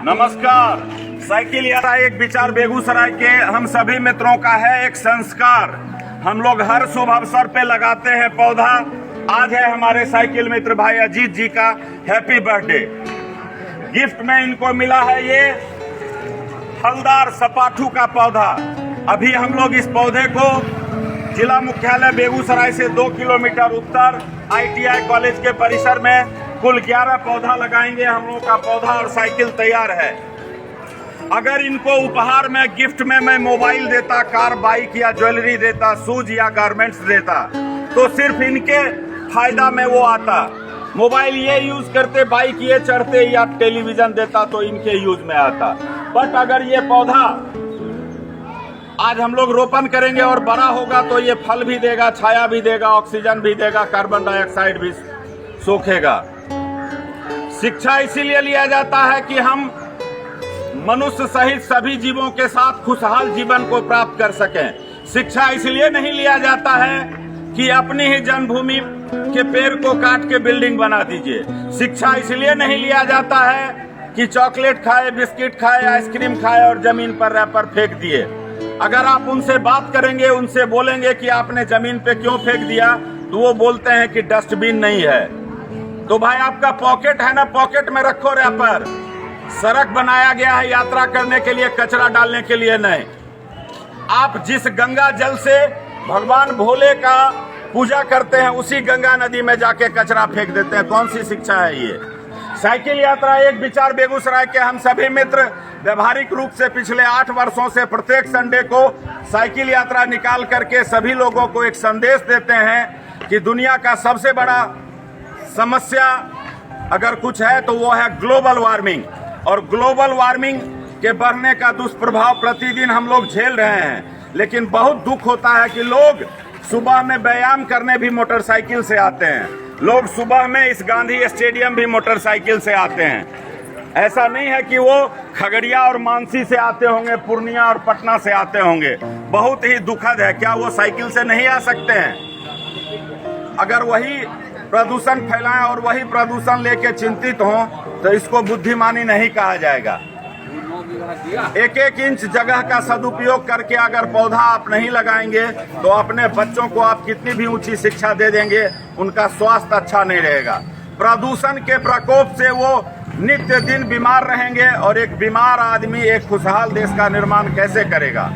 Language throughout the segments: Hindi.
नमस्कार। साइकिल यात्रा एक विचार बेगूसराय के हम सभी मित्रों का है, एक संस्कार। हम लोग हर शुभ अवसर पे लगाते हैं पौधा। आज है हमारे साइकिल मित्र भाई अजीत जी का हैप्पी बर्थडे। गिफ्ट में इनको मिला है ये फलदार सपाटू का पौधा। अभी हम लोग इस पौधे को जिला मुख्यालय बेगूसराय से 2 किलोमीटर उत्तर ITI कॉलेज के परिसर में कुल 11 पौधा लगाएंगे। हम लोगों का पौधा और साइकिल तैयार है। अगर इनको उपहार में गिफ्ट में मैं मोबाइल देता, कार, बाइक या ज्वेलरी देता, शूज या गारमेंट्स देता, तो सिर्फ इनके फायदा में वो आता। मोबाइल ये यूज करते, बाइक ये चढ़ते या टेलीविजन देता तो इनके यूज में आता। बट अगर ये पौधा आज हम लोग रोपण करेंगे और बड़ा होगा तो ये फल भी देगा, छाया भी देगा, ऑक्सीजन भी देगा, कार्बन डाइऑक्साइड भी सोखेगा। शिक्षा इसीलिए लिया जाता है कि हम मनुष्य सहित सभी जीवों के साथ खुशहाल जीवन को प्राप्त कर सकें। शिक्षा इसलिए नहीं लिया जाता है कि अपनी ही जन्मभूमि के पेड़ को काट के बिल्डिंग बना दीजिए। शिक्षा इसलिए नहीं लिया जाता है कि चॉकलेट खाए, बिस्किट खाए, आइसक्रीम खाए और जमीन पर रैपर फेंक दिए। अगर आप उनसे बात करेंगे, उनसे बोलेंगे कि आपने जमीन पे क्यों फेंक दिया, तो वो बोलते हैं कि डस्टबिन नहीं है। तो भाई आपका पॉकेट है ना, पॉकेट में रखो रैपर। सड़क बनाया गया है यात्रा करने के लिए, कचरा डालने के लिए नहीं। आप जिस गंगा जल से भगवान भोले का पूजा करते हैं, उसी गंगा नदी में जाके कचरा फेंक देते हैं। कौन सी शिक्षा है ये? साइकिल यात्रा एक विचार बेगूसराय के हम सभी मित्र व्यवहारिक रूप से पिछले 8 वर्षों से प्रत्येक संडे को साइकिल यात्रा निकाल करके सभी लोगों को एक संदेश देते हैं कि दुनिया का सबसे बड़ा समस्या अगर कुछ है तो वो है ग्लोबल वार्मिंग। और ग्लोबल वार्मिंग के बढ़ने का दुष्प्रभाव प्रतिदिन हम लोग झेल रहे हैं। लेकिन बहुत दुख होता है कि लोग सुबह में व्यायाम करने भी मोटरसाइकिल से आते हैं। लोग सुबह में इस गांधी स्टेडियम भी मोटरसाइकिल से आते हैं। ऐसा नहीं है कि वो खगड़िया और मानसी से आते होंगे, पूर्णिया और पटना से आते होंगे। बहुत ही दुखद है। क्या वो साइकिल से नहीं आ सकते हैं? अगर वही प्रदूषण फैलाएं और वही प्रदूषण लेके चिंतित हों तो इसको बुद्धिमानी नहीं कहा जाएगा। 1-1 इंच जगह का सदुपयोग करके अगर पौधा आप नहीं लगाएंगे तो अपने बच्चों को आप कितनी भी ऊंची शिक्षा दे देंगे, उनका स्वास्थ्य अच्छा नहीं रहेगा। प्रदूषण के प्रकोप से वो नित्य दिन बीमार रहेंगे और एक बीमार आदमी एक खुशहाल देश का निर्माण कैसे करेगा?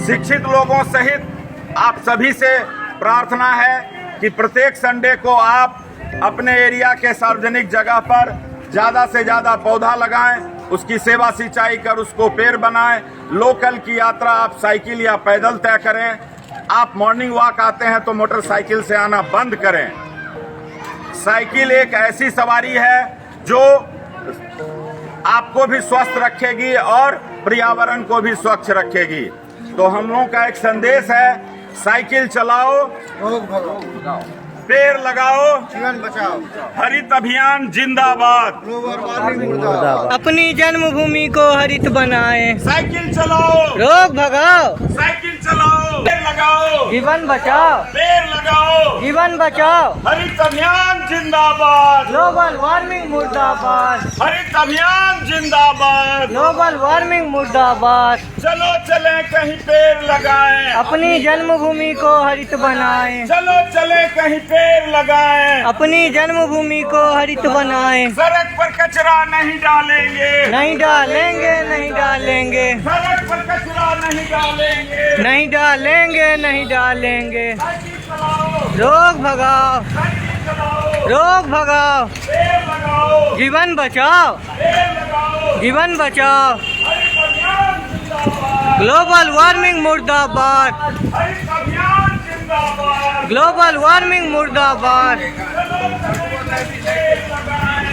शिक्षित लोगों सहित आप सभी से प्रार्थना है कि प्रत्येक संडे को आप अपने एरिया के सार्वजनिक जगह पर ज्यादा से ज्यादा पौधा लगाएं, उसकी सेवा सिंचाई कर उसको पेड़ बनाएं। लोकल की यात्रा आप साइकिल या पैदल तय करें। आप मॉर्निंग वॉक आते हैं तो मोटरसाइकिल से आना बंद करें। साइकिल एक ऐसी सवारी है जो आपको भी स्वस्थ रखेगी और पर्यावरण को भी स्वच्छ रखेगी। तो हम लोगों का एक संदेश है, साइकिल चलाओ, पेड़ लगाओ, जीवन बचाओ, हरित अभियान जिंदाबाद, अपनी जन्मभूमि को हरित बनाएं। साइकिल चलाओ, रोग भगाओ, साइकिल चलाओ, पेड़ लगाओ, जीवन बचाओ, पेड़ लगाओ, जीवन बचाओ, हरित अभियान जिंदाबाद, ग्लोबल वार्मिंग मुर्दाबाद, हरित अभियान जिंदाबाद, ग्लोबल वार्मिंग मुर्दाबाद। चलो चले कहीं पेड़ लगाएं, अपनी जन्मभूमि को हरित बनाएं। चलो चले कहीं पेड़ लगाएं, अपनी जन्मभूमि को हरित बनाएं। सड़क पर कचरा नहीं डालेंगे, नहीं डालेंगे, नहीं डालेंगे, सड़क पर कचरा नहीं डालेंगे, नहीं डालेंगे, नहीं डालेंगे। साइकिल चलाओ, रोग भगाओ, साइकिल चलाओ, रोग भगाओ, पेड़ लगाओ, जीवन बचाओ, पेड़ लगाओ, जीवन बचाओ। हरित अभियान जिंदाबाद, ग्लोबल वार्मिंग मुर्दाबाद, हरित अभियान जिंदाबाद, ग्लोबल वार्मिंग मुर्दाबाद। चलो चले कहीं पेड़ लगाएं,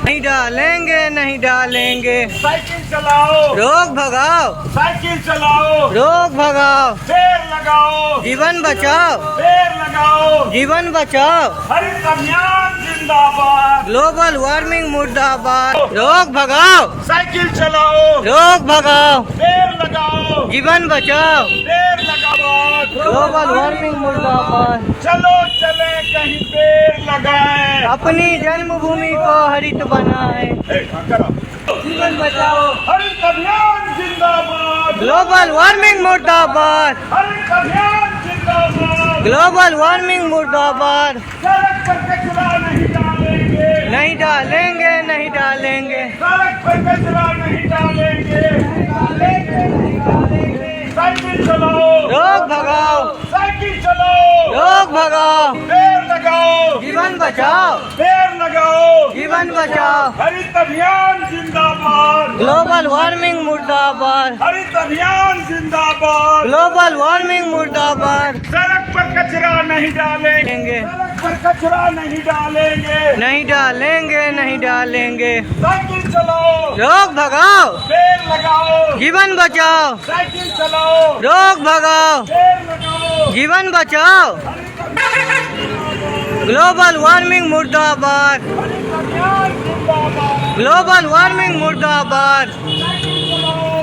नहीं डालेंगे, नहीं डालेंगे। साइकिल चलाओ, रोग भगाओ, साइकिल चलाओ, रोग भगाओ, पेड़ लगाओ, जीवन बचाओ, पेड़ लगाओ, जीवन बचाओ। हरित अभियान जिंदाबाद, ग्लोबल वार्मिंग मुर्दाबाद। रोग भगाओ, साइकिल चलाओ, रोग भगाओ, पेड़ लगाओ, जीवन बचाओ, पेड़ लगाओ, ग्लोबल वार्मिंग मुर्दाबाद। चलो चले कहीं पेड़ लगाएं, अपनी जन्मभूमि को हरित बनाएं। जीवन बचाओ, हरित अभियान जिंदाबाद, ग्लोबल वार्मिंग मुर्दाबाद, हरित अभियान जिंदाबाद। ग्लोबल वार्मिंग मुर्दाबाद। सड़क पर कचरा नहीं डालेंगे, नहीं डालेंगे, नहीं डालेंगे, सड़क पर कचरा नहीं डालेंगे। साइकिल चलाओ, रोग भगाओ, साइकिल चलाओ, रोग भगाओ, पेड़ लगाओ, जीवन बचाओ, पेड़ लगाओ, जीवन बचाओ। हरित अभियान जिंदाबाद, ग्लोबल वार्मिंग मुर्दाबाद, हरित अभियान जिंदाबाद। ग्लोबल वार्मिंग मुर्दाबाद। सड़क पर कचरा नहीं डालेंगे, लेंगे, सड़क पर कचरा नहीं डालेंगे। नहीं डालेंगे, नहीं डालेंगे, साइकिल चलाओ, रोग भगाओ, पेड़ लगाओ, जीवन बचाओ, साइकिल चलाओ, रोग भगाओ, पेड़ लगाओ। जीवन बचाओ। ग्लोबल वार्मिंग मुर्दाबाद, हरित अभियान जिंदाबाद, ग्लोबल वार्मिंग मुर्दाबाद।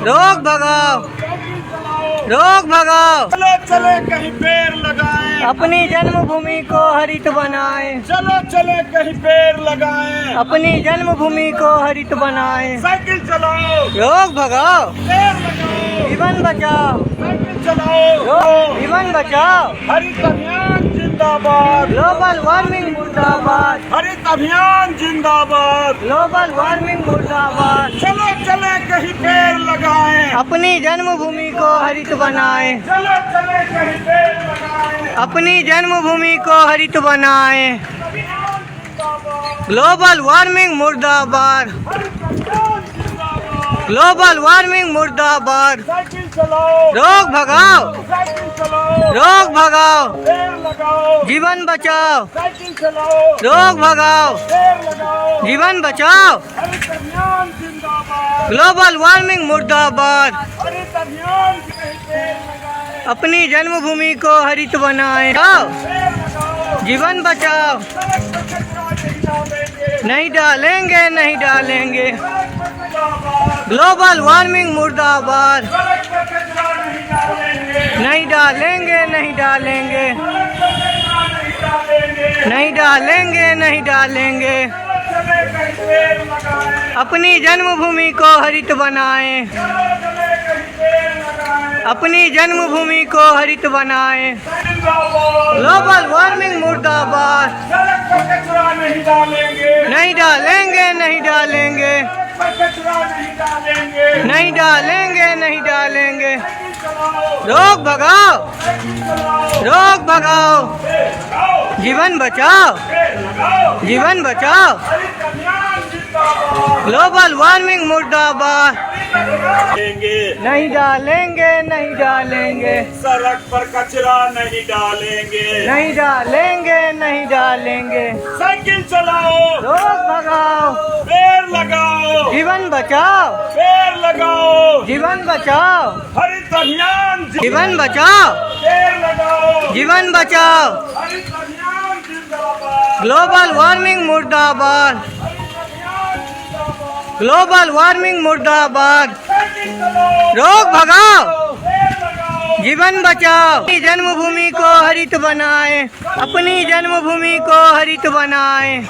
रोग भगाओ, साइकिल चलाओ, रोग भगाओ, चलो चले कहीं पेड़ लगाएं, अपनी जन्मभूमि को हरित बनाएं। चलो चले कहीं पेड़ लगाएं। अपनी जन्मभूमि को हरित बनाएं। साइकिल चलाओ, रोग भगाओ, पेड़ लगाओ, जीवन बचाओ, साइकिल चलाओ, जीवन बचाओ। हरित अभियान जिंदाबाद, ग्लोबल वार्मिंग मुर्दाबाद, हरित अभियान जिंदाबाद। ग्लोबल वार्मिंग मुर्दाबाद। चलो चले कहीं पेड़ लगाएं, अपनी जन्मभूमि को हरित बनाएं। चलो चले कहीं पेड़ लगाएं। अपनी जन्मभूमि को हरित बनाएं। अभियान जिंदाबाद, ग्लोबल वार्मिंग मुर्दाबाद, हरित अभियान जिंदाबाद। ग्लोबल वार्मिंग मुर्दाबाद। साइकिल चलाओ, रोग भगाओ, साइकिल चलाओ, रोग भगाओ, पेड़ लगाओ, जीवन बचाओ, साइकिल चलाओ, रोग भगाओ, पेड़ लगाओ। जीवन बचाओ। हरित अभियान जिंदाबाद, ग्लोबल वार्मिंग मुर्दाबाद। हरित अभियान कहीं पेड़ लगाएं, अपनी जन्मभूमि को हरित बनाएं। पेड़ लगाओ, जीवन बचाओ, सड़क पर कचरा नहीं डालेंगे, नहीं डालेंगे, नहीं डालेंगे। सड़क पर जिंदाबाद, ग्लोबल वार्मिंग मुर्दाबाद। सड़क पर कचरा नहीं डालेंगे, नहीं डालेंगे, नहीं डालेंगे, सड़क पर कचरा नहीं डालेंगे। नहीं डालेंगे, नहीं डालेंगे। चलो चले कहीं पेड़ लगाएं, अपनी जन्मभूमि को हरित बनाएं। चलो चले कहीं पेड़ लगाएं। अपनी जन्मभूमि को हरित बनाएं। जिंदाबाद, ग्लोबल वार्मिंग मुर्दाबाद। सड़क पर कचरा नहीं डालेंगे, नहीं डालेंगे, नहीं डालेंगे, सड़क पर कचरा नहीं डालेंगे। नहीं डालेंगे, नहीं डालेंगे। साइकिल चलाओ, रोग भगाओ, साइकिल चलाओ, रोग भगाओ, पेड़ लगाओ, जीवन बचाओ, पेड़ लगाओ। जीवन बचाओ। हरित अभियान जिंदाबाद, ग्लोबल वार्मिंग मुर्दाबाद। देंगे, नहीं डालेंगे, नहीं डालेंगे, सड़क पर कचरा नहीं डालेंगे। नहीं डालेंगे, नहीं डालेंगे। साइकिल चलाओ, रोग भगाओ, पेड़ लगाओ, जीवन बचाओ, पेड़ लगाओ। जीवन बचाओ, हरित अभियान जीवन बचाओ, पेड़ लगाओ, जीवन बचाओ। हरित अभियान जिंदाबाद, ग्लोबल वार्मिंग मुर्दाबाद, हरित अभियान जिंदाबाद। ग्लोबल वार्मिंग मुर्दाबाद। साइकिल चलाओ, रोग भगाओ, पेड़ लगाओ, जीवन बचाओ। अपनी जन्मभूमि को हरित बनाएं। अपनी जन्मभूमि को हरित बनाएं।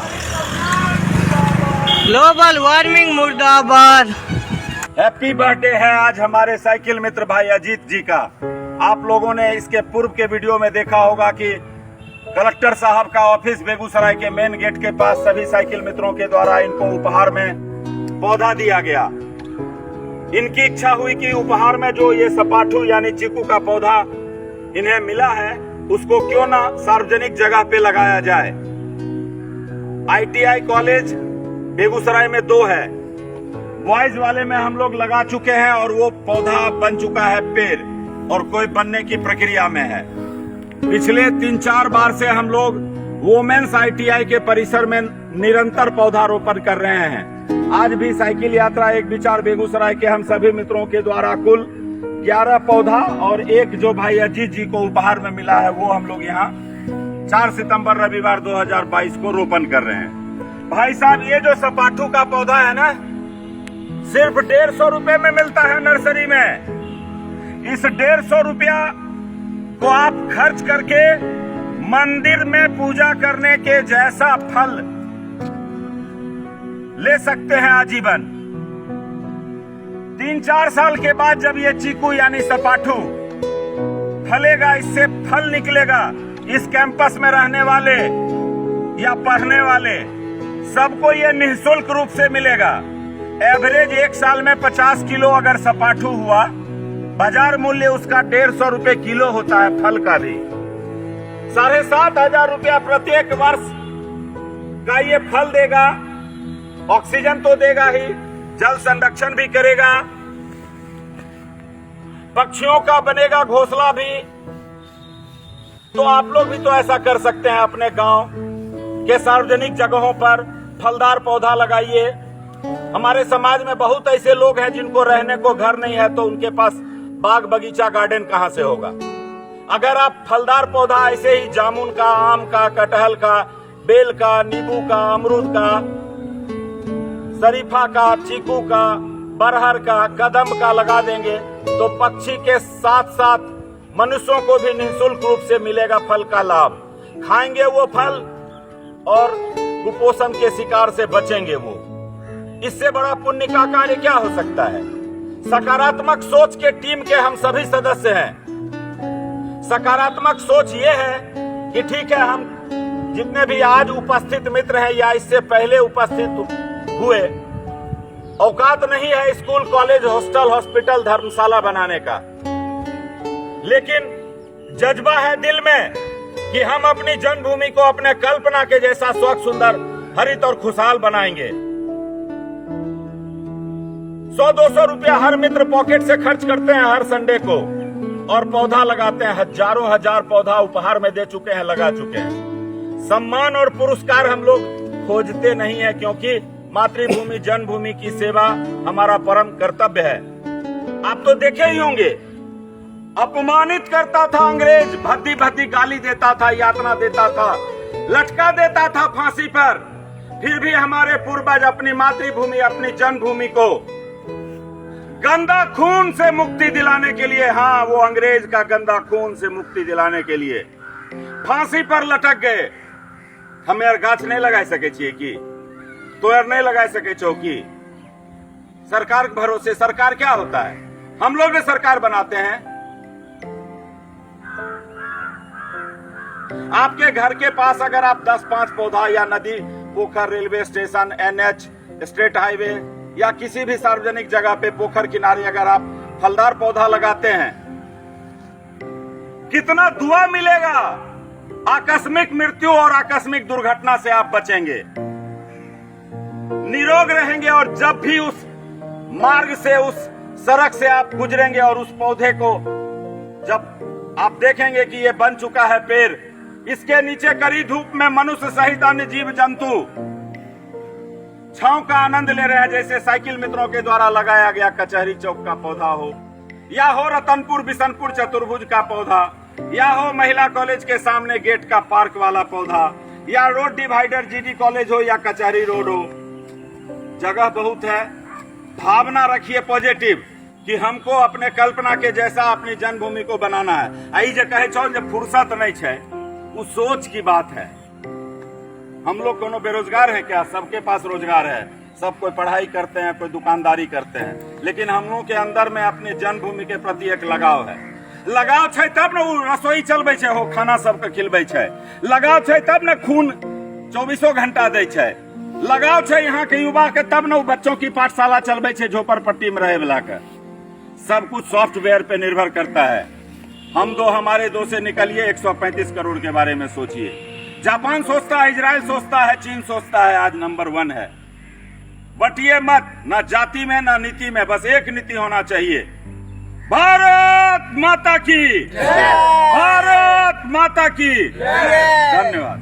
ग्लोबल वार्मिंग मुर्दाबाद। हैप्पी बर्थडे है आज हमारे साइकिल मित्र भाई अजीत जी का। आप लोगों ने इसके पूर्व के वीडियो में देखा होगा कि कलेक्टर साहब का ऑफिस बेगूसराय के मेन गेट के पास सभी साइकिल मित्रों के द्वारा इनको उपहार में पौधा दिया गया। इनकी इच्छा हुई कि उपहार में जो ये सपाटू यानी चीकू का पौधा इन्हें मिला है उसको क्यों ना सार्वजनिक जगह पे लगाया जाए। ITI कॉलेज बेगूसराय में 2 है, बॉयज वाले में हम लोग लगा चुके हैं और वो पौधा बन चुका है पेड़ और कोई बनने की प्रक्रिया में है। पिछले 3-4 बार से हम लोग वोमेन्स ITI के परिसर में निरंतर पौधारोपण कर रहे हैं। आज भी साइकिल यात्रा एक विचार बेगूसराय के हम सभी मित्रों के द्वारा कुल 11 पौधा और एक जो भाई अजीत जी को उपहार में मिला है वो हम लोग यहाँ 4 सितंबर रविवार 2022 को रोपण कर रहे हैं। भाई साहब ये जो सपाटू का पौधा है ना सिर्फ 150 रुपए में मिलता है नर्सरी में। इस 150 रुपया को आप खर्च करके मंदिर में पूजा करने के जैसा फल ले सकते हैं आजीवन। 3-4 साल के बाद जब ये चीकू यानी सपाटू फलेगा, इससे फल निकलेगा, इस कैंपस में रहने वाले या पढ़ने वाले सबको ये निःशुल्क रूप से मिलेगा। एवरेज 1 साल में 50 किलो अगर सपाटू हुआ, बाजार मूल्य उसका 150 रुपए किलो होता है। फल का भी 7,500 रुपया प्रत्येक वर्ष का ये फल देगा। ऑक्सीजन तो देगा ही, जल संरक्षण भी करेगा, पक्षियों का बनेगा घोंसला भी। तो आप लोग भी तो ऐसा कर सकते हैं, अपने गांव के सार्वजनिक जगहों पर फलदार पौधा लगाइए। हमारे समाज में बहुत ऐसे लोग हैं जिनको रहने को घर नहीं है, तो उनके पास बाग बगीचा गार्डन कहां से होगा। अगर आप फलदार पौधा ऐसे ही जामुन का, आम का, कटहल का, बेल का, नींबू का, अमरूद का, शरीफा का, चीकू का, बरहर का, कदम का लगा देंगे तो पक्षी के साथ साथ मनुष्यों को भी निःशुल्क रूप से मिलेगा फल का लाभ। खाएंगे वो फल और कुपोषण के शिकार से बचेंगे वो। इससे बड़ा पुण्य का कार्य क्या हो सकता है। सकारात्मक सोच के टीम के हम सभी सदस्य हैं। सकारात्मक सोच ये है कि ठीक है, हम जितने भी आज उपस्थित मित्र हैं या इससे पहले उपस्थित हुए, औकात नहीं है स्कूल, कॉलेज, हॉस्टल, हॉस्पिटल, धर्मशाला बनाने का, लेकिन जज्बा है दिल में कि हम अपनी जन्मभूमि को अपने कल्पना के जैसा स्वच्छ, सुंदर, हरित और खुशहाल बनाएंगे। 100-200 रुपया हर मित्र पॉकेट से खर्च करते हैं हर संडे को और पौधा लगाते हैं। हजारों हजार पौधा उपहार में दे चुके हैं, लगा चुके हैं। सम्मान और पुरस्कार हम लोग खोजते नहीं है, क्योंकि मातृभूमि जन्मभूमि की सेवा हमारा परम कर्तव्य है। आप तो देखे ही होंगे, अपमानित करता था अंग्रेज, भद्दी भद्दी गाली देता था, यातना देता था, लटका देता था फांसी पर, फिर भी हमारे पूर्वज अपनी मातृभूमि, अपनी जन्मभूमि को गंदा खून से मुक्ति दिलाने के लिए, हाँ, वो अंग्रेज का गंदा खून से मुक्ति दिलाने के लिए फांसी पर लटक गए। हमें यार गाछ नहीं लगा सके छिए कि तो यार नहीं लगा सके चौकी। सरकार के भरोसे, सरकार क्या होता है, हम लोग ने सरकार बनाते हैं। आपके घर के पास अगर आप 10-5 पौधा या नदी, पोखर, railway station, NH, state highway या किसी भी सार्वजनिक जगह पे पोखर किनारे अगर आप फलदार पौधा लगाते हैं, कितना दुआ मिलेगा। आकस्मिक मृत्यु और आकस्मिक दुर्घटना से आप बचेंगे, निरोग रहेंगे। और जब भी उस मार्ग से, उस सड़क से आप गुजरेंगे और उस पौधे को जब आप देखेंगे कि ये बन चुका है पेड़, इसके नीचे कड़ी धूप में मनुष्य सहित अन्य जीव जंतु छांव का आनंद ले रहे हैं। जैसे साइकिल मित्रों के द्वारा लगाया गया कचहरी चौक का पौधा हो, या हो रतनपुर बिशनपुर चतुर्भुज का पौधा, या हो महिला कॉलेज के सामने गेट का पार्क वाला पौधा, या रोड डिवाइडर GD कॉलेज हो या कचहरी रोड हो। जगह बहुत है। भावना रखिए पॉजिटिव कि हमको अपने कल्पना के जैसा अपनी जन्मभूमि को बनाना है। आई जे कहे छो जब फुर्सत नहीं है, वो सोच की बात है। हम लोग कोनो बेरोजगार है क्या? सबके पास रोजगार है, सब कोई पढ़ाई करते हैं, कोई दुकानदारी करते हैं, लेकिन हम लोग के अंदर में अपनी जन्मभूमि के प्रति एक लगाव है। लगाव छै तब न वो रसोई चलबे छै, हो खाना सबके खिलबे छै। लगाव छै तब न खून 24 घंटा दै छै। लगाव छै यहाँ के युवा के तब न बच्चों की पाठशाला चलबे छै, झोपड़पट्टी में रहे वाला के। सब कुछ सॉफ्टवेयर पे निर्भर करता है। हम दो हमारे दो से निकलिए, 135 करोड़ के बारे में सोचिए। जापान सोचता है, इजराइल सोचता है, चीन सोचता है आज नंबर 1 है। बटिए मत, न जाति में न नीति में, बस एक नीति होना चाहिए, भारत माता की, भारत माता की। धन्यवाद।